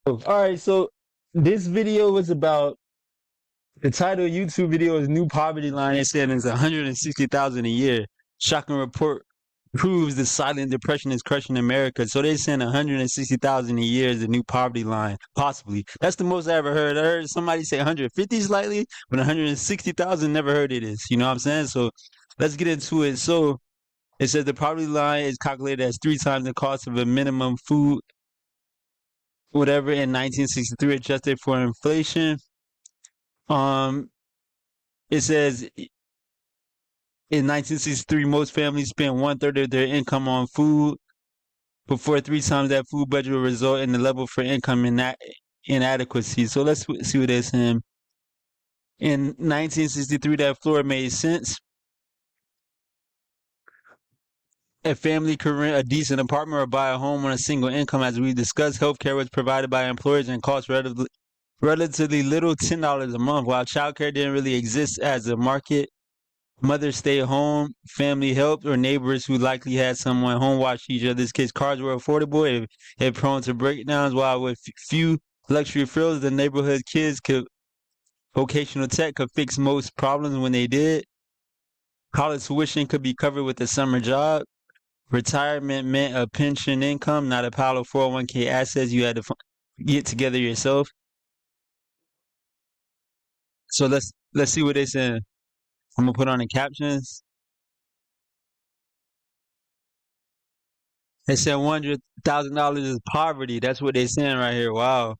All right, so this video was about the title of YouTube video is New Poverty Line. It said it's 160,000 a year. Shocking report proves the silent depression is crushing America. So they're saying 160,000 a year is the new poverty line, possibly. That's the most I ever heard. I heard somebody say 150 slightly, but 160,000 never heard it is. You know what I'm saying? So let's get into it. So it says the poverty line is calculated as 3 times the cost of a minimum food, whatever, in 1963, adjusted for inflation. Um, it says in 1963, most families spent 1/3 of their income on food. Before 3 times that food budget will result in the level for income inadequacy. So let's see what they're saying. In 1963, that floor made sense. A family could rent a decent apartment or buy a home on a single income. As we discussed, healthcare was provided by employers and cost relatively little, $10 a month. While childcare didn't really exist as a market, mothers stayed home, family helped, or neighbors who likely had someone home watch each other's kids. Cars were affordable if prone to breakdowns, while with few luxury frills, the neighborhood kids could vocational tech could fix most problems when they did. College tuition could be covered with a summer job. Retirement meant a pension income, not a pile of 401k assets you had to get together yourself. So let's see what they saying. I'm gonna put on the captions. They said $100,000 is poverty. That's what they're saying right here. Wow.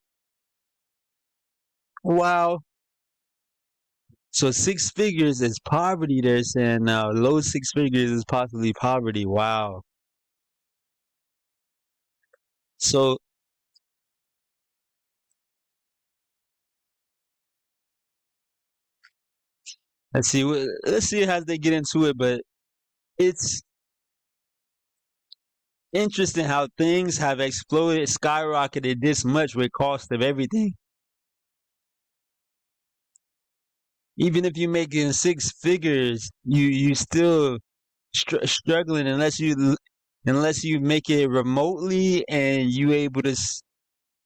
Wow. So 6 figures is poverty. They're saying now low 6 figures is possibly poverty. Wow. So let's see how they get into it. But it's interesting how things have exploded, skyrocketed this much with cost of everything. Even if you're making 6 figures, you still struggling unless you make it remotely and you able to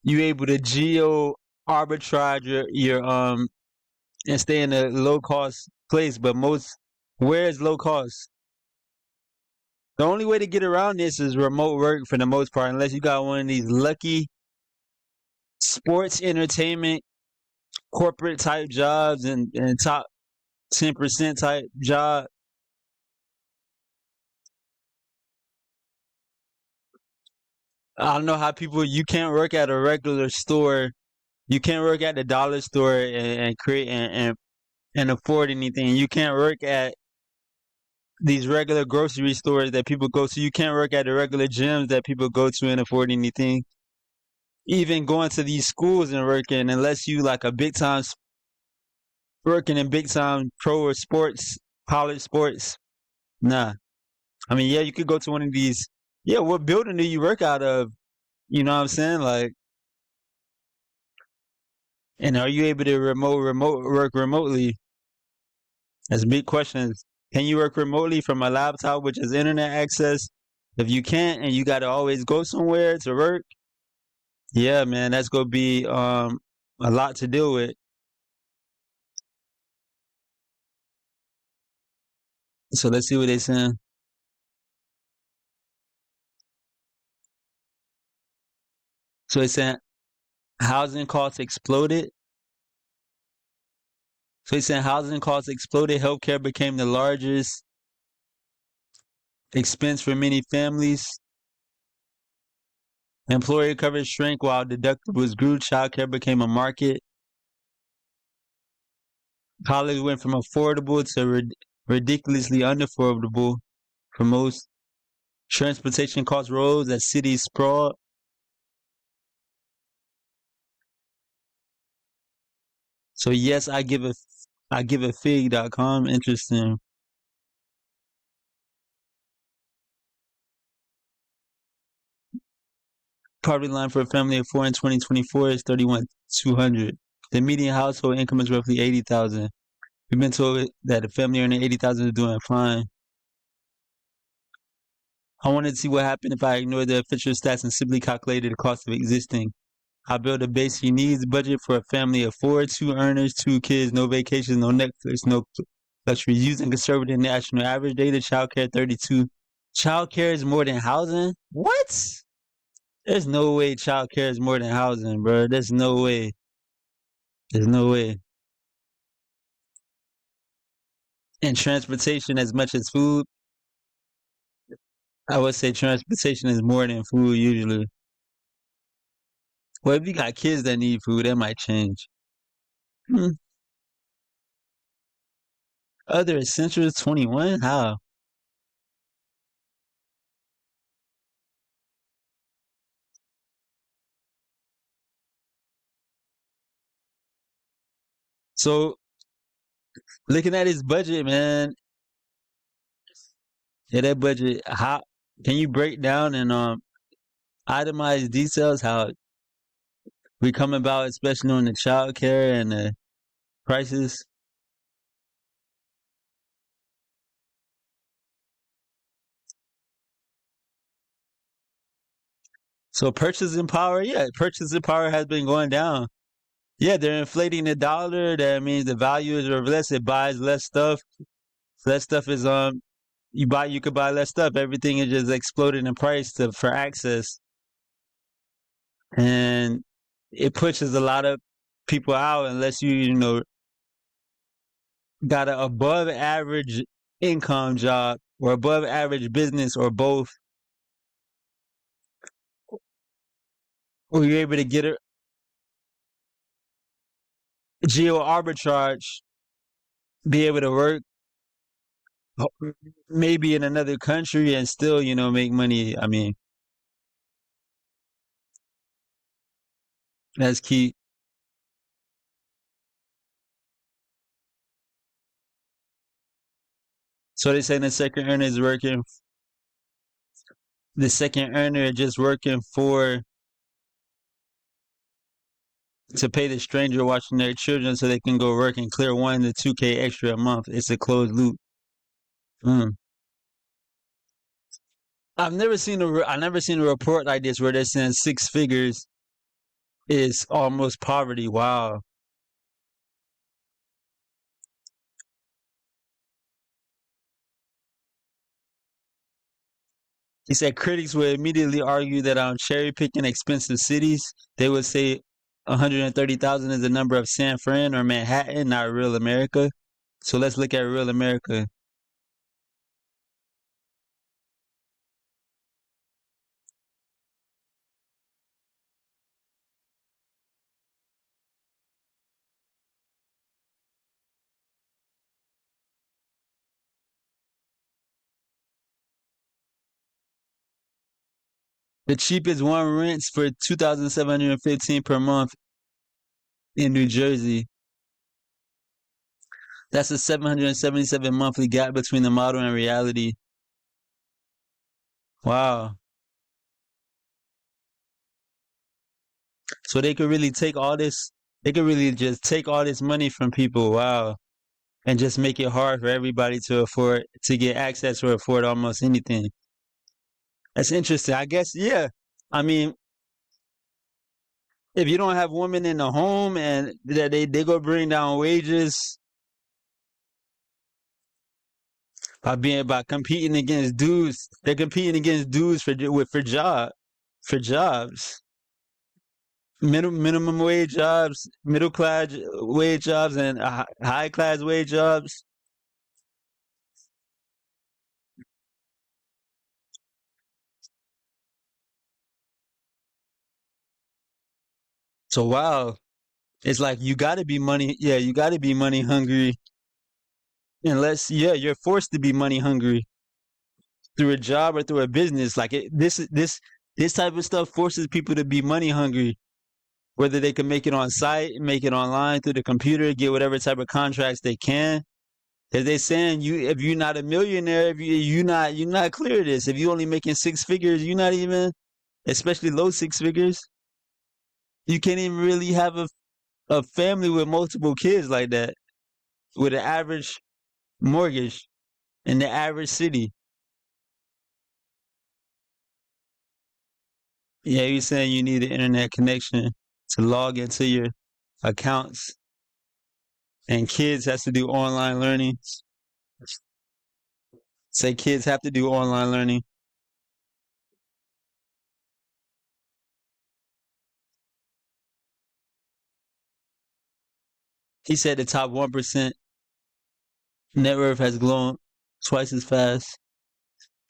geo arbitrage your and stay in a low cost place. But where is low cost? The only way to get around this is remote work for the most part, unless you got one of these lucky sports entertainment corporate type jobs and top 10% type job. I don't know how people you can't work at a regular store. You can't work at the dollar store and create and afford anything. You can't work at these regular grocery stores that people go to. You can't work at the regular gyms that people go to and afford anything. Even going to these schools and working, unless you like a big time working in big time pro or sports, college sports. Nah. I mean, yeah, you could go to one of these. Yeah, what building do you work out of? You know what I'm saying? Like, and are you able to remote work remotely? That's big questions. Can you work remotely from a laptop, which is internet access? If you can't, and you got to always go somewhere to work, yeah, man, that's gonna be a lot to deal with. So let's see what they're saying. So it's saying housing costs exploded. So he's saying housing costs exploded. Healthcare became the largest expense for many families. Employer coverage shrank while deductibles grew. Childcare became a market. College went from affordable to ridiculously unaffordable for most. Transportation costs rose as cities sprawled. So yes, I give a fig.com. Interesting. Poverty line for a family of four in 2024 is 31,200. The median household income is roughly 80,000. We've been told that a family earning 80,000 is doing fine. I wanted to see what happened if I ignored the official stats and simply calculated the cost of existing. I build a basic needs budget for a family of four, two earners, two kids, no vacations, no Netflix, no luxury. Using conservative national average data, childcare 32. Childcare is more than housing? What? There's no way childcare is more than housing, bro. There's no way. There's no way. And transportation as much as food, I would say transportation is more than food usually. Well, if you got kids that need food, that might change. Hmm. Other essentials 21? How? So looking at his budget, man, yeah, that budget, how can you break down and itemize details how we come about, especially on the child care and the prices? So purchasing power, yeah, purchasing power has been going down. Yeah, they're inflating the dollar. That means the value is less. It buys less stuff. Less stuff is you could buy less stuff. Everything is just exploding in price for access, and it pushes a lot of people out unless you got an above average income job or above average business or both, or you're able to get a geo arbitrage, be able to work maybe in another country and still make money. I mean, that's key. So they say the second earner is just working for to pay the stranger watching their children so they can go work and clear 1 to 2K extra a month. It's a closed loop. Mm. I've never seen a report like this where they're saying six figures is almost poverty. Wow. He said critics would immediately argue that I'm cherry picking expensive cities. They would say 130,000 is the number of San Fran or Manhattan, not real America. So let's look at real America. The cheapest one rents for 2,715 per month in New Jersey. That's a 777 monthly gap between the model and reality. Wow. So they could really take all this. They could really just take all this money from people. Wow. And just make it hard for everybody to get access or afford almost anything. That's interesting. I guess, yeah. I mean, if you don't have women in the home and that they go bring down wages by competing against dudes, they're competing against dudes for jobs. Minimum wage jobs, middle class wage jobs, and high class wage jobs. So wow, it's like you got to be money. Yeah, you got to be money hungry. Unless you're forced to be money hungry through a job or through a business. Like this type of stuff forces people to be money hungry. Whether they can make it on site, make it online through the computer, get whatever type of contracts they can. If they saying if you're not a millionaire, if you're not clear of this. If you only making six figures, you're not even, especially low six figures. You can't even really have a family with multiple kids like that with an average mortgage in the average city. Yeah, you're saying you need an internet connection. to log into your accounts, and kids has to do online learning. Say kids have to do online learning. He said the top 1% net worth has grown twice as fast.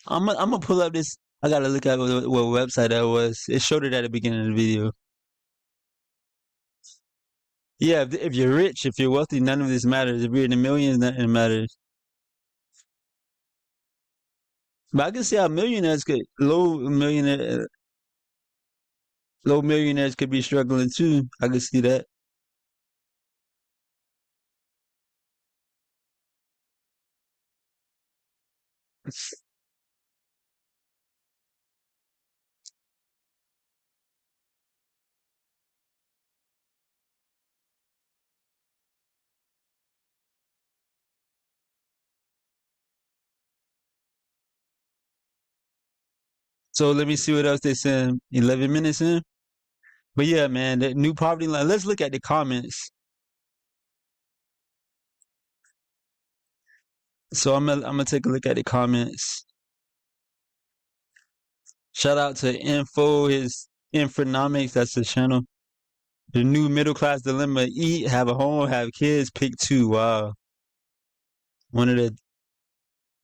I'm gonna pull up this. I gotta look at what website that was. It showed it at the beginning of the video. Yeah, if you're rich, if you're wealthy, none of this matters. If you're in the millions, nothing matters. But I can see how millionaires could low millionaires could be struggling too. I can see that. So let me see what else they said. 11 minutes in. But yeah, man, the new poverty line. Let's look at the comments. So I'm gonna take a look at the comments. Shout out to his Infonomics. That's the channel. The new middle class dilemma: eat, have a home, have kids, pick two. Wow, one of the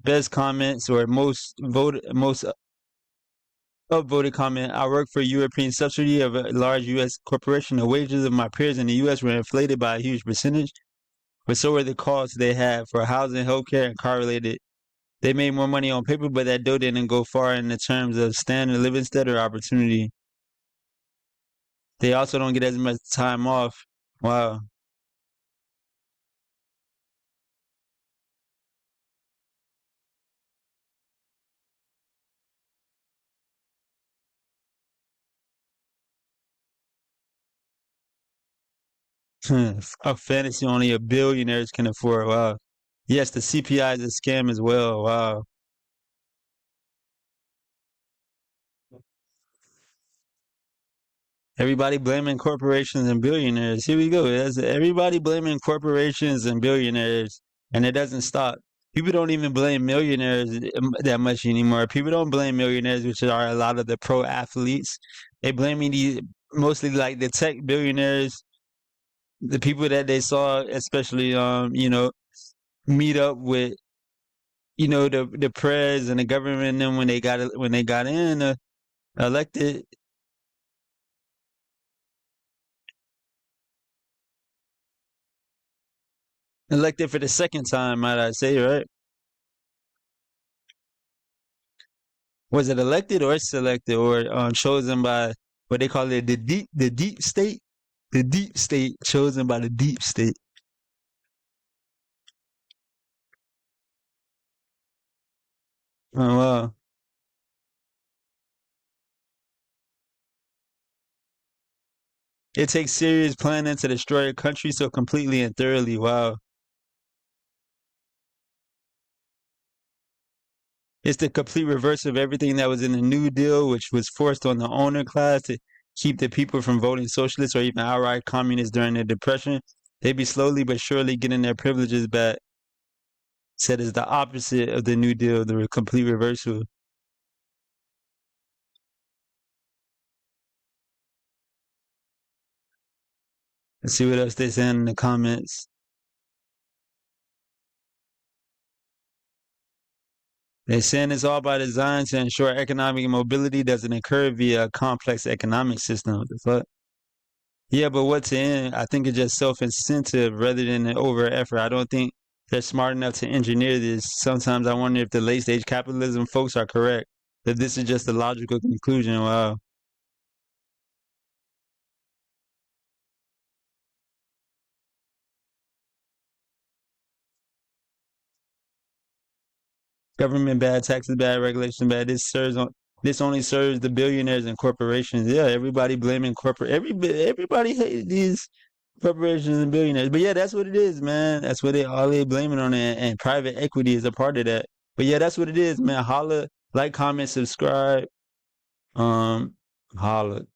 best comments or most upvoted comment. I work for a European subsidiary of a large U.S. corporation. The wages of my peers in the U.S. were inflated by a huge percentage, but so were the costs they had for housing, healthcare, and car-related. They made more money on paper, but that dough didn't go far in the terms of standard living standard or opportunity. They also don't get as much time off. Wow. A fantasy only a billionaires can afford. Wow. Yes, the CPI is a scam as well. Wow. Everybody blaming corporations and billionaires. Here we go. That's everybody blaming corporations and billionaires, and it doesn't stop. People don't even blame millionaires that much anymore. People don't blame millionaires, which are a lot of the pro athletes. They blaming these mostly like the tech billionaires, the people that they saw, especially meet up with the press and the government. And then when they got in elected, elected for the second time, might I say, right? Was it elected or selected or chosen by what they call it the deep state, the deep state chosen by the deep state? Oh wow! It takes serious planning to destroy a country so completely and thoroughly. Wow! It's the complete reverse of everything that was in the New Deal, which was forced on the owner class to keep the people from voting socialist or even outright communist during the Depression. They be slowly but surely getting their privileges back. Said is the opposite of the New Deal, the complete reversal. Let's see what else they say in the comments. They're saying it's all by design to ensure economic mobility doesn't occur via a complex economic system. What the fuck? Yeah, but what's in? I think it's just self-incentive rather than an over effort. I don't think they're smart enough to engineer this. Sometimes I wonder if the late-stage capitalism folks are correct. That this is just a logical conclusion. Wow. Government bad, taxes bad, regulation bad. This only serves the billionaires and corporations. Yeah, everybody blaming corporate. Everybody hates these corporations and billionaires. But yeah, that's what it is, man. That's what they blaming on it, and private equity is a part of that. But yeah, that's what it is, man. Holla, like, comment, subscribe. Um, Holla.